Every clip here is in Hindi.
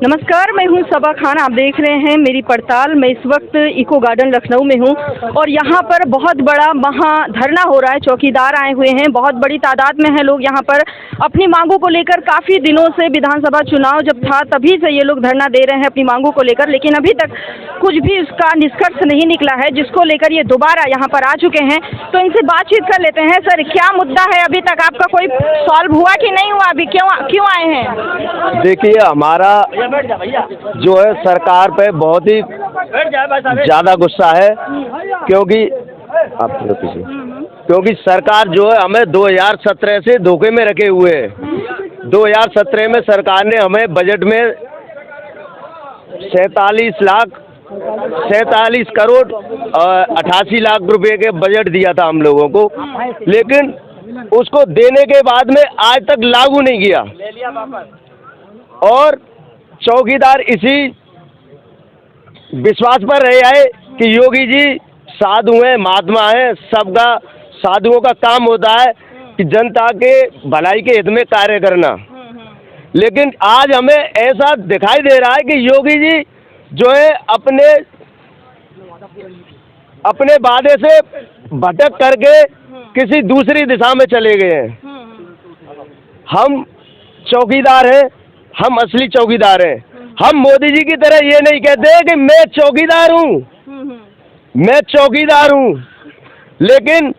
नमस्कार, मैं हूं सबा खान। आप देख रहे हैं मेरी पड़ताल। मैं इस वक्त इको गार्डन लखनऊ में हूं और यहां पर बहुत बड़ा धरना हो रहा है। चौकीदार आए हुए हैं, बहुत बड़ी तादाद में हैं लोग यहां पर अपनी मांगों को लेकर। काफ़ी दिनों से विधानसभा चुनाव जब था तभी से ये लोग धरना दे रहे हैं अपनी मांगों को लेकर, लेकिन अभी तक कुछ भी उसका निष्कर्ष नहीं निकला है, जिसको लेकर ये दोबारा यहाँ पर आ चुके हैं। तो इनसे बातचीत कर लेते हैं। सर, क्या मुद्दा है? अभी तक आपका कोई सॉल्व हुआ कि नहीं हुआ? अभी क्यों आए हैं? देखिए, हमारा जो है सरकार पे बहुत ही ज़्यादा गुस्सा है, क्योंकि सरकार जो है हमें 2017 से धोखे में रखे हुए है। 2017 में सरकार ने हमें बजट में 47 करोड़ 88 लाख रुपए के बजट दिया था हम लोगों को, लेकिन उसको देने के बाद में आज तक लागू नहीं किया। और चौकीदार इसी विश्वास पर रह आए कि योगी जी साधु हैं, महात्मा हैं, सबका साधुओं का काम होता है कि जनता के भलाई के हित में कार्य करना। लेकिन आज हमें ऐसा दिखाई दे रहा है कि योगी जी जो है अपने वादे से भटक करके किसी दूसरी दिशा में चले गए हैं। हम चौकीदार हैं, हम असली चौकीदार हैं। हम मोदी जी की तरह ये नहीं कहते कि मैं चौकीदार हूँ, मैं चौकीदार हूँ, लेकिन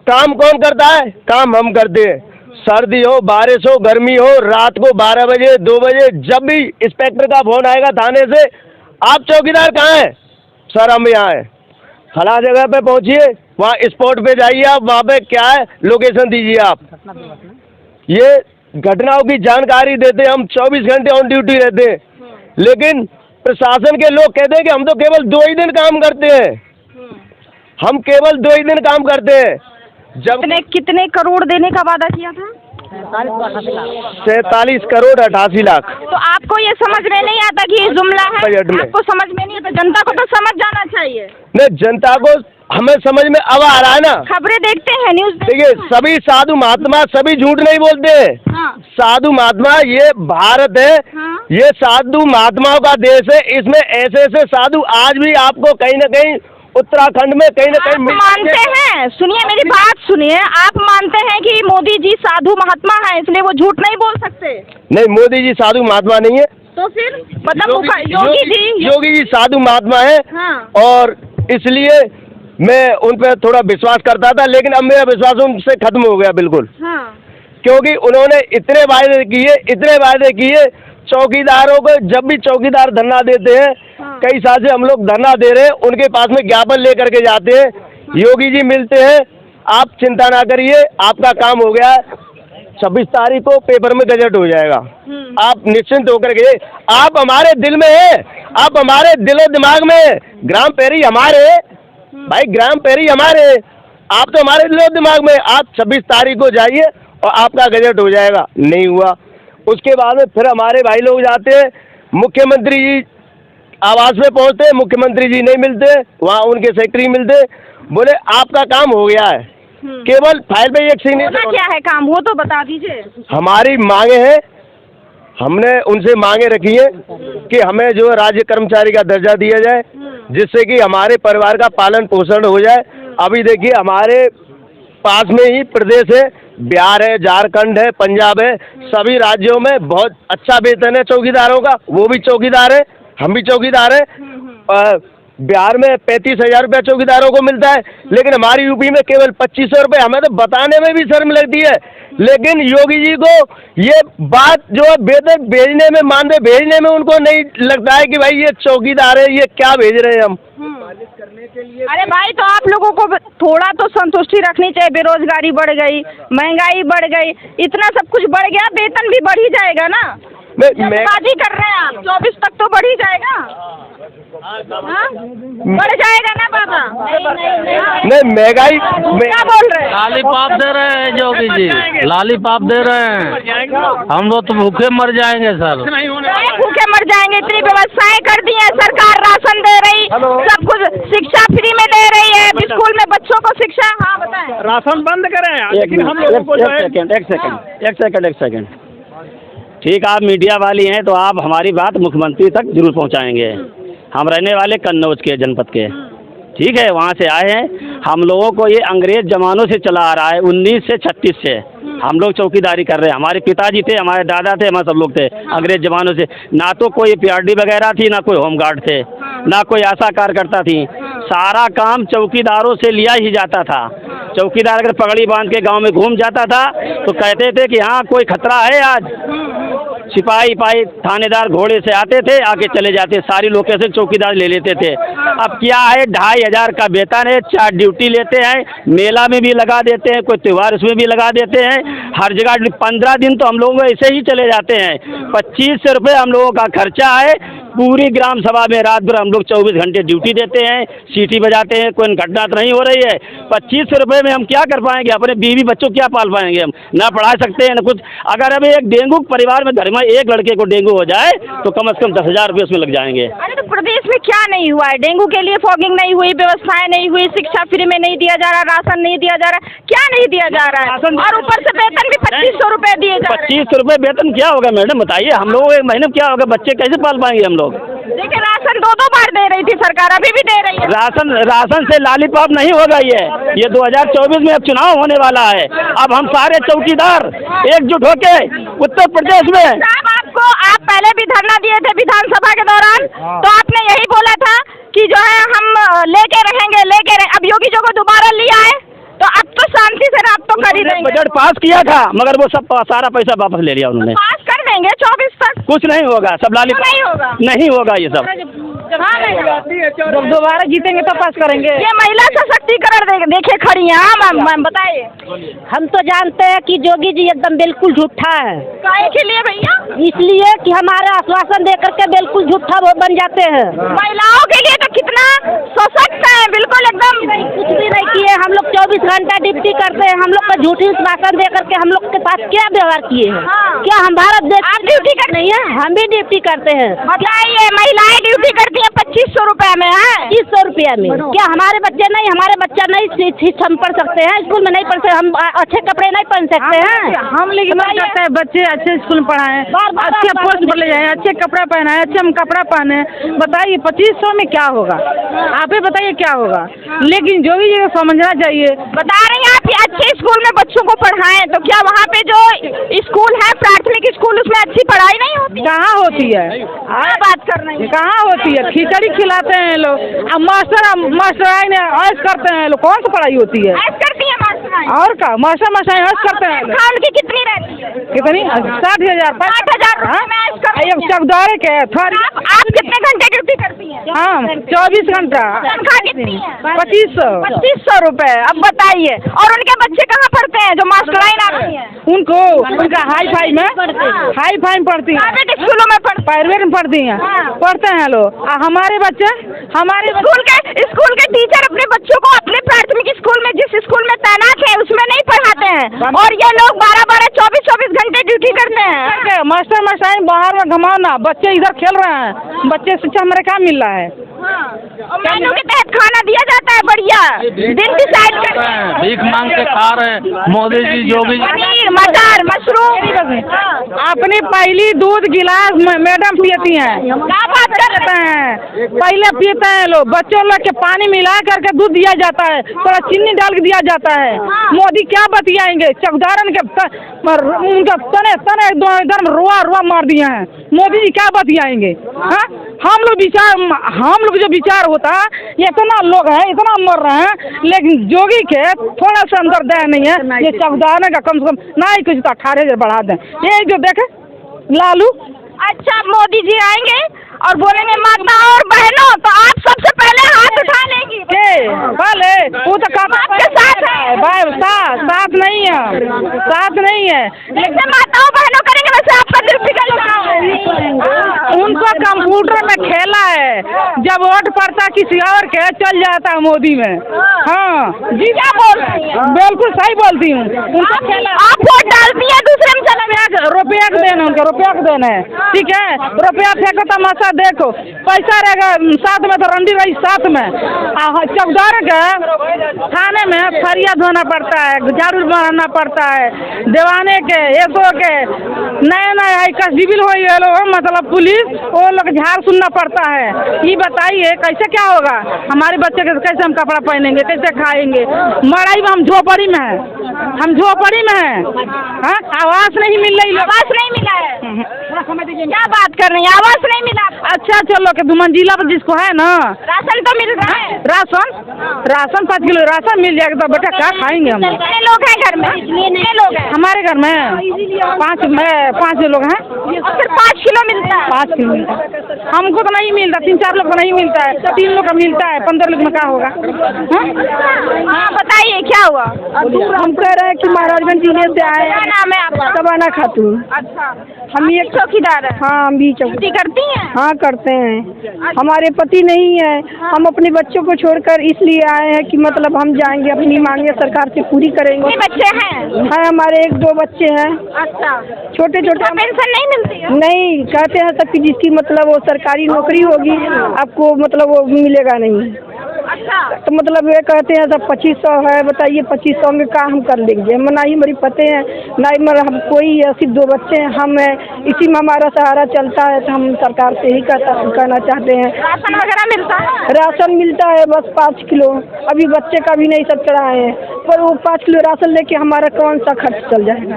काम कौन करता है? काम हम करते हैं। सर्दी हो, बारिश हो, गर्मी हो, रात को 12 बजे 2 बजे जब भी इंस्पेक्टर का फोन आएगा थाने से, आप चौकीदार कहाँ हैं? सर, हम यहाँ हैं। फला जगह पे पहुँचिए, वहाँ स्पॉट पे जाइए, आप वहाँ पे क्या है लोकेशन दीजिए। आप ये घटनाओं की जानकारी देते, हम 24 घंटे ऑन ड्यूटी रहते हैं, लेकिन प्रशासन के लोग कहते हैं कि हम तो केवल 2 ही दिन काम करते हैं, हम केवल 2 ही दिन काम करते हैं। जब कितने करोड़ देने का वादा किया था? 47 करोड़ 88 लाख। तो आपको ये समझ में नहीं आता कि ये जुमला है? आपको समझ में नहीं आता? जनता को तो समझ जाना चाहिए। नहीं, जनता को हमें समझ में अब आ रहा है ना। खबरें देखते हैं, न्यूज़ देखिए, सभी साधु महात्मा सभी झूठ नहीं बोलते हैं। हाँ। साधु महात्मा, ये भारत है। हाँ। ये साधु महात्माओं का देश है। इसमें ऐसे ऐसे साधु आज भी आपको कहीं न कहीं उत्तराखंड में कहीं न कहीं मानते हैं। सुनिए, मेरी बात सुनिए। आप मानते हैं कि मोदी जी साधु महात्मा है, इसलिए वो झूठ नहीं बोल सकते? नहीं, मोदी जी साधु महात्मा नहीं है। तो फिर मतलब योगी जी साधु महात्मा है। हाँ। और इसलिए मैं उन पर थोड़ा विश्वास करता था, लेकिन अब मेरा विश्वास उनसे खत्म हो गया बिल्कुल। हाँ। क्योंकि उन्होंने इतने वायदे किए चौकीदारों को। जब भी चौकीदार धरना देते हैं, हाँ। कई साल से हम लोग धरना दे रहे हैं, उनके पास में ज्ञापन लेकर के जाते हैं। हाँ। योगी जी मिलते हैं, आप चिंता ना करिए, आपका काम हो गया है, 26 तारीख को पेपर में गजट हो जाएगा, आप निश्चिंत होकर के। आप हमारे दिल में है, आप हमारे दिलो दिमाग में। ग्राम पेरी हमारे भाई, ग्राम पेरी हमारे, आप तो हमारे दिलो दिमाग में। आप 26 तारीख को जाइए और आपका गजट हो जाएगा। नहीं हुआ। उसके बाद में फिर हमारे भाई लोग जाते हैं, मुख्यमंत्री जी आवास में पहुंचते हैं, मुख्यमंत्री जी नहीं मिलते, वहाँ उनके सेक्रेटरी मिलते, बोले आपका काम हो गया है, केवल फाइल पे एक सिग्नेचर। क्या है काम, वो तो बता दीजिए। हमारी मांगे हैं, हमने उनसे मांगे रखी है कि हमें जो राज्य कर्मचारी का दर्जा दिया जाए, जिससे कि हमारे परिवार का पालन पोषण हो जाए। अभी देखिए, हमारे पास में ही प्रदेश है, बिहार है, झारखंड है, पंजाब है, सभी राज्यों में बहुत अच्छा वेतन है चौकीदारों का। वो भी चौकीदार है, हम भी चौकीदार है। बिहार में 35,000 रुपया चौकीदारों को मिलता है, लेकिन हमारी यूपी में केवल 2500 रुपये। हमें तो बताने में भी शर्म लगती है, लेकिन योगी जी को ये बात जो है वेतन भेजने में, मानदेय भेजने में उनको नहीं लगता है कि भाई ये चौकीदार है, ये क्या भेज रहे हैं हम। अरे भाई, तो आप लोगों को थोड़ा तो संतुष्टि रखनी चाहिए। बेरोजगारी बढ़ गई, महंगाई बढ़ गई, इतना सब कुछ बढ़ गया, वेतन भी बढ़ ही जाएगा ना। बाजी कर रहे हैं आप, 24 तक तो बढ़ ही जाएगा। बढ़ जाएगा ना बाबा? नहीं, महंगाई क्या बोल रहे हैं? लालीपाप दे रहे हैं योगी जी, लालीपाप दे रहे हैं। हम लोग तो भूखे मर जाएंगे सर। भूखे मर जाएंगे? इतनी व्यवस्थाएं कर दी है सरकार, राशन दे रही, सब कुछ, शिक्षा फ्री में दे रही है, स्कूल में बच्चों को शिक्षा। हाँ बताएं। राशन बंद करें, लेकिन हम लोगों को एक सेकंड। ठीक, आप मीडिया वाली हैं तो आप हमारी बात मुख्यमंत्री तक जरूर पहुंचाएंगे। हम रहने वाले कन्नौज के जनपद के, ठीक है, वहाँ से आए हैं। हम लोगों को ये अंग्रेज जमानों से चला आ रहा है, 19 से 36 से हम लोग चौकीदारी कर रहे हैं। हमारे पिताजी थे, हमारे दादा थे, हमारे सब लोग थे अंग्रेज जमानों से। ना तो कोई PRD वगैरह थी, ना कोई होमगार्ड थे, ना कोई आशा कार्यकर्ता थी। सारा काम चौकीदारों से लिया ही जाता था। चौकीदार अगर पगड़ी बांध के गांव में घूम जाता था तो कहते थे कि हाँ कोई खतरा है आज। सिपाही पाही थानेदार घोड़े से आते थे, आके चले जाते, सारी लोकेशन चौकीदार ले लेते थे। अब क्या है, 2500 का वेतन है, 4 ड्यूटी लेते हैं, मेला में भी लगा देते हैं, कोई त्यौहार उसमें भी लगा देते हैं, हर जगह 15 दिन तो हम लोग ऐसे ही चले जाते हैं। 2500 रुपये हम लोगों का खर्चा है। पूरी ग्राम सभा में रात भर हम लोग 24 घंटे ड्यूटी देते हैं, सीटी बजाते हैं, कोई घटना तो नहीं हो रही है। 2500 रुपये में हम क्या कर पाएंगे, अपने बीवी बच्चों क्या पाल पाएंगे हम, ना पढ़ा सकते हैं ना कुछ। अगर हमें एक डेंगू परिवार में घर में एक लड़के को डेंगू हो जाए तो कम से कम 10,000 रुपये उसमें लग जाएंगे। अरे तो प्रदेश में क्या नहीं हुआ है? डेंगू के लिए फॉगिंग नहीं हुई, व्यवस्थाएं नहीं हुई, शिक्षा फ्री में नहीं दिया जा रहा, राशन नहीं दिया जा रहा, क्या नहीं दिया जा रहा है? और ऊपर से वेतन भी 2500 रुपये दिए जा रहे हैं। 2500 रुपये वेतन क्या होगा मैडम, बताइए? हम लोग एक महीने में क्या होगा, बच्चे कैसे पाल पाएंगे हम लोग? देखिए राशन 2 बार दे रही थी सरकार, अभी भी दे रही है। राशन से लॉलीपॉप नहीं होगा। ये 2024 में अब चुनाव होने वाला है। अब हम सारे चौकीदार एकजुट होके उत्तर प्रदेश में। साहब आप पहले भी धरना दिए थे विधानसभा के दौरान, तो आपने यही बोला था कि जो है हम लेके रहेंगे। अब योगी जी को दोबारा लिया है तो अब तो शांति से आप तो कर ही देंगे। बजट पास किया था मगर वो सब सारा पैसा वापस ले लिया उन्होंने। पास कर देंगे 24 तक, कुछ नहीं होगा, सब लॉलीपॉप नहीं होगा, नहीं होगा ये सब। जब दोबारा जीतेंगे तो पास करेंगे। ये महिला सशक्तिकरण देखिए खड़ी है। हाँ मैम बताइए। हम तो जानते हैं कि योगी जी एकदम बिल्कुल झूठा है। काहे के लिए भैया? इसलिए कि हमारा आश्वासन दे करके बिल्कुल झूठा वो बन जाते हैं। महिलाओं के लिए तो कितना सशक्त है, बिल्कुल एकदम कुछ भी नहीं किए। हम लोग 24 घंटा ड्यूटी करते हैं, हम लोग को झूठी आश्वासन दे करके हम लोग के साथ क्या व्यवहार किए हैं? क्या हम भारत देश आप ड्यूटी कर नहीं है? हम भी ड्यूटी करते हैं। बताइए, महिलाएं ड्यूटी करती हैं 2500 रुपए में है, 2500 रुपया में। क्या हमारे बच्चे नहीं, हमारे बच्चा नहीं हम पढ़ सकते हैं? स्कूल में नहीं पढ़ सकते, हम अच्छे कपड़े नहीं पहन सकते हैं? हम लेकिन मन करते हैं बच्चे अच्छे स्कूल में पढ़ाएं, अच्छे पोस्ट पर ले जाएं, अच्छे कपड़ा पहनाएं, अच्छे हम कपड़ा पहने। बताइए 2500 में क्या होगा? आप ही बताइए क्या होगा? लेकिन योगी जी को समझना चाहिए। बता रही हैं आप अच्छे स्कूल में बच्चों को पढ़ाएं, तो क्या वहाँ पे जो स्कूल है प्राथमिक स्कूल उसमें अच्छी पढ़ाई नहीं होती? कहाँ होती है? बात कर रही है, कहाँ होती है? खिचड़ी खिलाते हैं लोग। अब मास्टर ने ऐश करते हैं लोग, कौन सी पढ़ाई होती है? ऐश करती है मास्टर और का मास्टर ऐश करते हैं। उनकी कितनी रहती है? कितनी? 60,000 60,000 चौकीदार के। आप कितने घंटे ड्यूटी करती हैं? हाँ 24 घंटा। तनख्वाह कितनी है? 2500 रुपए। अब बताइए, और उनके बच्चे कहाँ पढ़ते हैं जो मास्टराइन आती हैं? उनका हाई फाई में पढ़ती हैं, प्राइवेट स्कूलों में प्राइवेट में पढ़ती हैं, पढ़ते हैं लोग। हमारे बच्चे स्कूल के टीचर अपने बच्चों को अपने प्राथमिक स्कूल में जिस स्कूल में तैनात है उसमें नहीं पढ़ाते हैं, और ये लोग 12-12, 24-24 घंटे ड्यूटी करते हैं। मास्टर बाहर में घुमाना, बच्चे इधर खेल रहे हैं, बच्चे शिक्षा हमारे क्या मिल रहा है? मेनू के तहत खाना दिया जाता है बढ़िया, दिन डिसाइड करते हैं। भीख मांग के खा रहे हैं मोदी जी, योगी जी। पनीर, मटर, मशरूम। अपनी पहली दूध गिलास मैडम पीती हैं। क्या बात करते हैं? पहले पीते हैं लोग, बच्चों लोग के पानी मिला करके दूध दिया जाता है, थोड़ा चीनी डाल के दिया जाता है। मोदी क्या बतियाएंगे? चौकीदारन के उनका तने एकदम रुआ मार दिए हैं। मोदी जी क्या बतियाएंगे? हाँ हम लोग जो विचार होता है, ये इतना लोग हैं, इतना मर रहे हैं, लेकिन योगी के थोड़ा सा अंदर दया नहीं है। ये चौकीदार का कम से कम ना ही कुछ 18,000 बढ़ा दें। ये जो देखे लालू। अच्छा मोदी जी आएंगे और बोलेंगे माताओं और बहनों, तो आप सबसे पहले हाथ उठा लेंगी? पहले वो तो आपके साथ है, साथ नहीं है। जैसे माताओं बहनों करेंगे वैसे आपका दिल पिघल जाएगा। उनको कंप्यूटर में खेला है, जब वोट पड़ता बेटा किसी और के चल जाता है मोदी में। हाँ जी, क्या बोल रही हैं? बिल्कुल सही बोलती हूँ। उनका खेला आप वोट डालती हैं दूसरे में चला रुपया के देना, उनका रुपया के देना है, ठीक है। रुपया फेंको तमाशा देखो, पैसा रहेगा साथ में तो रंडी रही साथ में। चौकीदार के थाने में फरिया धोना पड़ता है, झाड़ू बनाना पड़ता है, देवाने के एसओ के नए नए कस्बिल हो मतलब पुलिस वो लोग झाड़ सुनना पड़ता है। ये बताइए कैसे क्या होगा? हमारे बच्चे के कैसे हम कपड़ा पहनेंगे, कैसे खाएंगे? मड़ाई में हम झोपड़ी में है, हम झोपड़ी में है। हाँ, आवास नहीं मिल रही, आवास नहीं मिला है। क्या बात कर रही हैं? आवास नहीं मिला। अच्छा चलो के दुमंजिला पर जिसको है ना राशन तो मिल रहा है। राशन 5 किलो राशन मिल जाएगा तो बेटा क्या खाएंगे हम? कितने लोग हैं घर में? कितने लोग हैं हमारे घर में? 5 लोग हैं। और सिर्फ 5 किलो मिलता है? 5 किलो मिलता है। हमको तो नहीं मिलता, 3-4 लोग को नहीं मिलता है, 3 लोग का मिलता है, 15 लोग में क्या होगा? हाँ बताइए क्या हुआ? हम कह रहे हैं कि महाराजगंज जिले से आए। क्या नाम है आपका? शबाना खातून। अच्छा, हम ये चौकीदार है? हाँ, हम भी ड्यूटी करती हैं? हाँ करते हैं। हमारे पति नहीं है, हम अपने बच्चों को छोड़कर इसलिए आए हैं कि मतलब हम जाएंगे, अपनी मांगे सरकार से पूरी करेंगे। कितने बच्चे हैं? हाँ, हमारे 1-2 बच्चे हैं, अच्छा, छोटे छोटे। पेंशन नहीं मिलती है? नहीं, कहते हैं तब कि जिसकी मतलब वो सरकारी नौकरी होगी आपको मतलब वो मिलेगा नहीं। अच्छा, तो मतलब ये कहते हैं सब 2500 है, बताइए 2500 में क्या हम कर लेंगे? ना ही मेरी पते हैं, ना ही मेरा हम कोई है, सिर्फ 2 बच्चे हैं, हम हैं, इसी में हमारा सहारा चलता है। तो हम सरकार से ही कहना चाहते हैं। राशन वगैरह मिलता है? राशन मिलता है बस 5 किलो, अभी बच्चे का भी नहीं सब चढ़ाए हैं, पर वो 5 किलो राशन लेके हमारा कौन सा खर्च चल जाएगा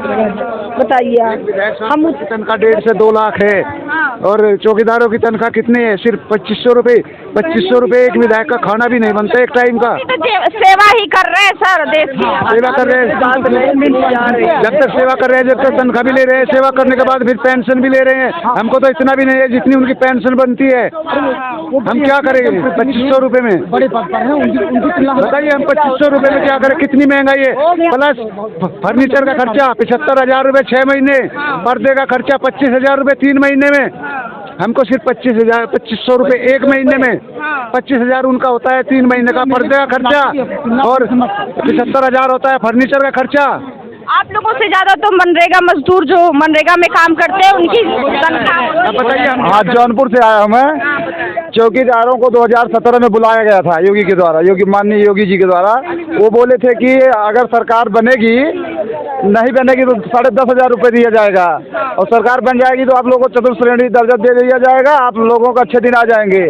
बताइए आप? हम तनख्वाह 1.5 से 2 लाख है और चौकीदारों की तनख्वाह कितनी है? सिर्फ 2500 रुपये। 2500 रुपये एक विधायक का खाना भी नहीं बनता एक टाइम का। तो सेवा ही कर रहे हैं सर देश की। सेवा कर रहे हैं, जब तक सेवा कर रहे हैं जब तक तनख्वाह भी ले रहे हैं, सेवा करने के बाद फिर पेंशन भी ले रहे हैं। हमको तो इतना भी नहीं है जितनी उनकी पेंशन बनती है। हम क्या करेंगे 2500 रुपये में? बताइए हम 2500 रुपये में क्या करें? कितनी महंगाई है, प्लस फर्नीचर का खर्चा 75,000 रुपये 6 महीने, पर्दे का खर्चा 25,000 रुपये 3 महीने में। हमको सिर्फ 2500 रुपये 1 महीने में, 25,000 उनका होता है 3 महीने का पर्दे का खर्चा और 75,000 होता है फर्नीचर का खर्चा। आप लोगों से ज्यादा तो मनरेगा मजदूर जो मनरेगा में काम करते हैं उनकी तनख्वाह बताइए। हाँ, जौनपुर से आया हूँ मैं। चौकीदारों को 2017 में बुलाया गया था योगी के द्वारा, माननीय योगी जी के द्वारा। वो बोले थे कि अगर सरकार बनेगी, नहीं बनेगी तो 10,500 रुपये दिया जाएगा, और सरकार बन जाएगी तो आप लोगों को चतुर्थ श्रेणी दर्जा दे दिया जाएगा, आप लोगों को अच्छे दिन आ जाएंगे।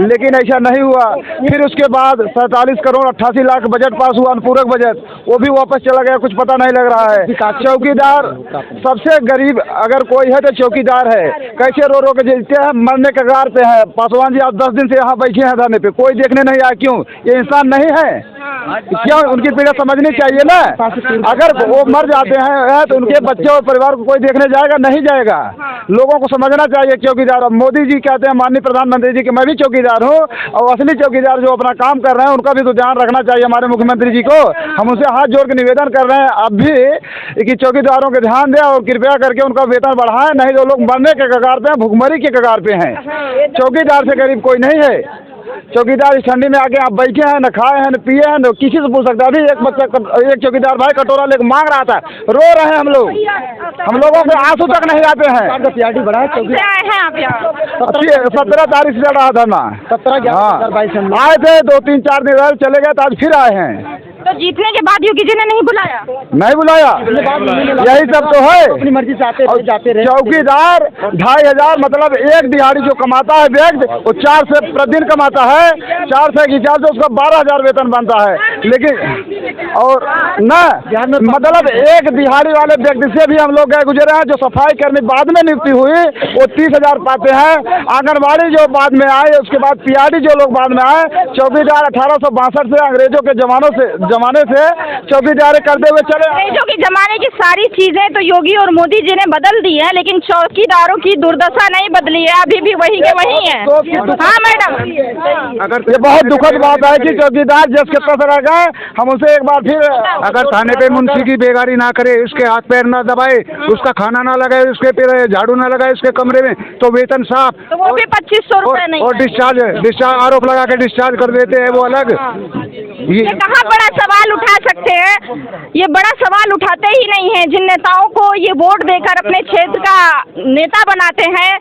लेकिन ऐसा नहीं हुआ। फिर उसके बाद 47 करोड़ 88 लाख बजट पास हुआ, अनुपूरक बजट, वो भी वापस चला गया, कुछ पता नहीं लग रहा है। चौकीदार सबसे गरीब अगर कोई है तो चौकीदार है। कैसे रो रो के जीते हैं, मरने के कगार पे है। पासवान जी आप 10 दिन से यहाँ बैठे हैं धरने पे, कोई देखने नहीं आया, क्यों? ये इंसान नहीं है क्यों? उनकी पीड़ा समझनी चाहिए ना। अगर वो मर जाते हैं तो उनके बच्चे और परिवार को कोई देखने जाएगा? नहीं जाएगा। लोगों को समझना चाहिए चौकीदार। मोदी जी कहते हैं, माननीय प्रधानमंत्री जी, कि मैं भी चौकीदार हूँ, और असली चौकीदार जो अपना काम कर रहे हैं उनका भी तो ध्यान रखना चाहिए हमारे मुख्यमंत्री जी को। हम उनसे हाथ जोड़ के निवेदन कर रहे हैं अब भी कि चौकीदारों के ध्यान दें और कृपया करके उनका वेतन बढ़ाएं, नहीं तो लोग मरने के कगार पे हैं, भुखमरी के कगार पे हैं। चौकीदार से गरीब कोई नहीं है। चौकीदार इस ठंडी में आके आप बैठे हैं, न खाए हैं, न पिए हैं, न किसी से पूछ सकता है। अभी एक चौकीदार भाई कटोरा लेकर मांग रहा था, रो रहे हैं हम लोग, हम लोगों के आंसू तक नहीं आते हैं। 17 तारीख से चल रहा था ना, 17 आए थे, 2-3-4 दिन रहे चले गए, तो आज फिर आए हैं। तो जीतने के बाद योगी जी ने नहीं बुलाया? नहीं बुलाया, यही सब तो है। अपनी मर्जी से जाते रहे। चौकीदार 2,500 मतलब एक दिहाड़ी जो कमाता है व्यक्ति, वो 4 से प्रतिदिन कमाता है, 4 से हिसाब से उसका 12,000 वेतन बनता है। लेकिन और न मतलब एक दिहाड़ी वाले व्यक्ति से भी हम लोग गए गुजरे हैं। जो सफाई कर्मी बाद में नियुक्ति हुई वो 30,000 पाते हैं। आंगनबाड़ी जो बाद में आए, उसके बाद PRD जो लोग बाद में आए। चौकीदार 1862 से अंग्रेजों के जमाने से चौकीदार करते हुए चले। अंग्रेजों के जमाने की सारी चीजें तो योगी और मोदी जी ने बदल दी है, लेकिन चौकीदारों की दुर्दशा नहीं बदली है, अभी भी वही के वही है। हाँ मैडम, अगर ये बहुत दुखद बात है कि चौकीदार जस के तस रह गए। हम उसे एक बार फिर अगर थाने पे मुंशी की बेगारी ना करे, उसके हाथ पैर ना दबाए, उसका खाना ना लगाए, उसके फिर झाड़ू ना लगाए उसके कमरे में, तो वेतन साफ, तो वो भी 2500 रुपए नहीं और डिस्चार्ज आरोप लगा के डिस्चार्ज कर देते हैं वो अलग। ये कहाँ बड़ा सवाल उठा सकते हैं? ये बड़ा सवाल उठाते ही नहीं है। जिन नेताओं को ये वोट देकर अपने क्षेत्र का नेता बनाते हैं,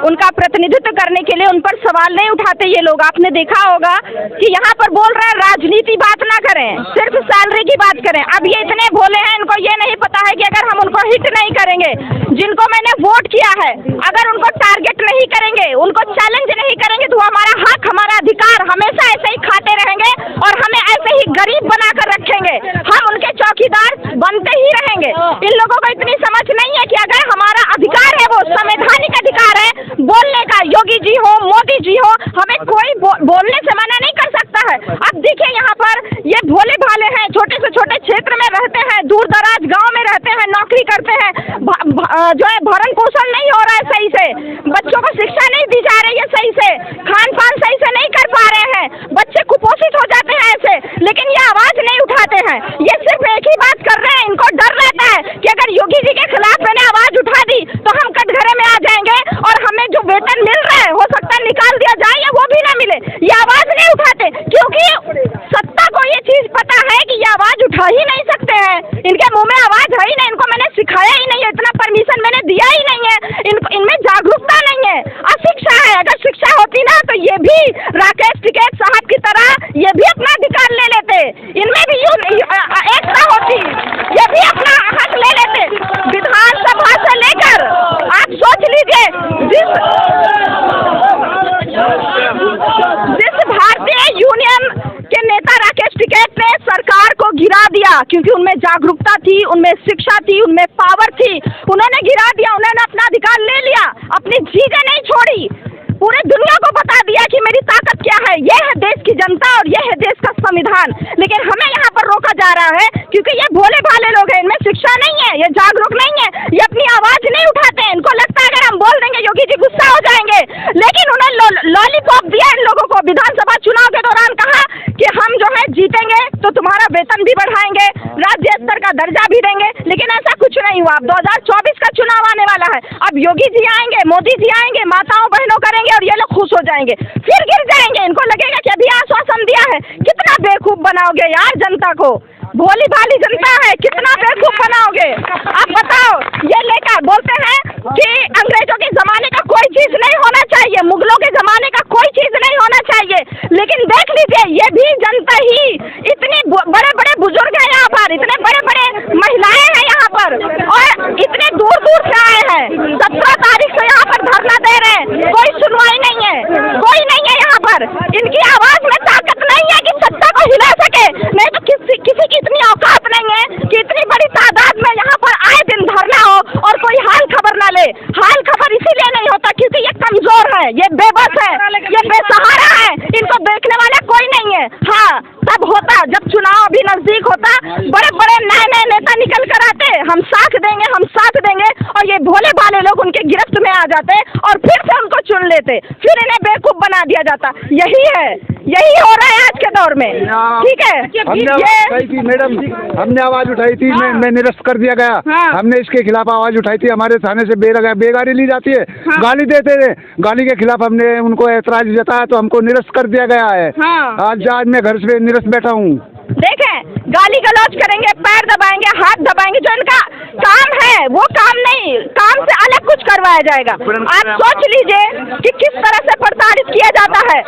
उनका प्रतिनिधित्व करने के लिए उन पर सवाल नहीं उठाते ये लोग। आपने देखा होगा कि यहाँ पर बोल रहे हैं राजनीति बात ना करें, सिर्फ सैलरी की बात करें। अब ये इतने भोले हैं, इनको ये नहीं पता है कि अगर हम उनको हिट नहीं करेंगे, जिनको मैंने वोट किया है, अगर उनको टारगेट नहीं करेंगे, उनको चैलेंज नहीं करेंगे, तो हमारा हक, हमारा अधिकार हमेशा ऐसे ही खाते रहेंगे और हमें ऐसे ही गरीब बनाकर रखेंगे। हम उनके चौकीदार बनते ही रहेंगे। इन लोगों को इतनी समझ नहीं है कि अगर हमारा अधिकार है, वो संवैधानिक अधिकार है बोलने का, योगी जी हो, मोदी जी हो, हमें कोई बोलने से मना नहीं कर सकता है। अब देखिए यहाँ पर ये भोले भाले हैं, छोटे से छोटे क्षेत्र में रहते हैं, दूर दराज गाँव में रहते हैं, नौकरी करते हैं, जो है भरण पोषण नहीं हो रहा है सही से, बच्चों को शिक्षा नहीं दी जा रही है सही से, खान पान सही से नहीं कर पा रहे हैं, बच्चे कुपोषित हो जाते हैं ऐसे, लेकिन ये आवाज नहीं उठाते हैं। ये सिर्फ एक ही बात कर रहे हैं, इनको डर रहता है कि अगर योगी जी के खिलाफ मैंने आवाज उठा दी तो हम कटघरे में आ जाएंगे और हमें जो वेतन मिल रहा है हो सकता है निकाल दिया जाए या वो भी ना मिले। ये आवाज नहीं उठाते क्योंकि सत्ता को ये चीज पता है कि ये आवाज उठा ही नहीं सकते हैं, इनके मुंह में आवाज है ही नहीं, इनको मैंने सिखाया ही नहीं है, इतना परमिशन मैंने दिया ही नहीं है, इनमें जागरूकता नहीं है, अशिक्षा है। अगर शिक्षा होती ना तो ये भी राकेश टिकैत साहब की तरह ये भी अपना अधिकार ले लेते, इनमें भी एकता होती, ये भी अपना हक ले लेते। विधानसभा से लेकर आप सोच लीजिए, जिस भारतीय यूनियन के नेता राकेश टिकैत ने सरकार को गिरा दिया, क्योंकि उनमें जागरूकता थी, उनमें शिक्षा थी, उनमें पावर थी, उन्होंने गिरा दिया, उन्होंने अपना अधिकार ले लिया, अपनी चीजें नहीं छोड़ी, पूरे दुनिया को बता दिया कि मेरी ताकत क्या है। ये है देश की जनता और ये है देश का संविधान। लेकिन हमें यहाँ पर रोका जा रहा है क्योंकि ये भोले भाले लोग हैं, इनमें शिक्षा नहीं है, ये जागरूक नहीं है, ये अपनी आवाज नहीं उठाते हैं। इनको लगता है अगर हम बोल देंगे योगी जी गुस्सा हो जाएंगे, लेकिन उन्होंने लॉलीपॉप दिया इन लोगों को। विधानसभा चुनाव के दौरान कहा कि हम जो है जीतेंगे तो तुम्हारा वेतन भी बढ़ाएंगे, राज्य स्तर का दर्जा भी देंगे, लेकिन ऐसा कुछ नहीं हुआ। अब 2024 का चुनाव आने वाला है, अब योगी जी आएंगे, मोदी जी आएंगे, माताओं बहनों करेंगे और ये लोग खुश हो जाएंगे, फिर गिर जाएंगे। इनको लगेगा कि अभी आश्वासन दिया है, कितना बेवकूफ बनाओगे यार जनता को, भोली भाली जनता है, कितना बेवकूफ बनाओगे आप बताओ। ये लेकर बोलते हैं कि अंग्रेजों के जमाने का कोई चीज नहीं होना चाहिए, मुगलों के जमाने का कोई चीज नहीं होना चाहिए, लेकिन देख लीजिए ये भी जनता ही, इतने बड़े बड़े बुजुर्ग हैं यहाँ पर, इतने बड़े बड़े महिलाएं हैं यहाँ पर और इतने दूर दूर से आए हैं, 17 तारीख से यहाँ पर धरना दे रहे हैं, कोई सुनवाई नहीं है, कोई नहीं है यहाँ पर। इनकी आवाज में ताकत नहीं है कि सत्ता को हिला सके, नहीं तो किसी की इतनी औकात नहीं है कि इतनी बड़ी तादाद में यहाँ पर आए दिन धरना हो और कोई हाल खबर ना ले। हाल खबर इसीलिए नहीं होता क्योंकि ये कमजोर है, ये बेबस है, ये बेसहारा है, इनको देखने वाला कोई नहीं है। हाँ तब होता जब चुनाव अभी नजदीक होता, बड़े बड़े नए नए नेता निकल कर आते, हम साथ देंगे, हम साथ देंगे, और ये भोले भाले लोग उनके गिरफ्त में आ जाते और फिर से उनको चुन लेते, फिर इन्हें बेवकूफ बना दिया जाता। यही है, यही हो रहा है आज के दौर में। ठीक है, मैडम हमने आवाज उठाई थी, मैं निरस्त कर दिया गया। हमने इसके खिलाफ आवाज उठाई थी, हमारे थाने से बेगारी ली जाती है, गाली देते थे, गाली के खिलाफ हमने उनको ऐतराज जताया तो हमको निरस्त कर दिया गया है। आज मैं घर से निरस्त बैठा हूँ। देखें, गाली गलौज करेंगे, पैर दबाएंगे, हाथ दबाएंगे, जो इनका काम है वो काम नहीं, काम से अलग कुछ करवाया जाएगा। आप सोच लीजिए कि किस तरह से प्रताड़ित किया जाता है।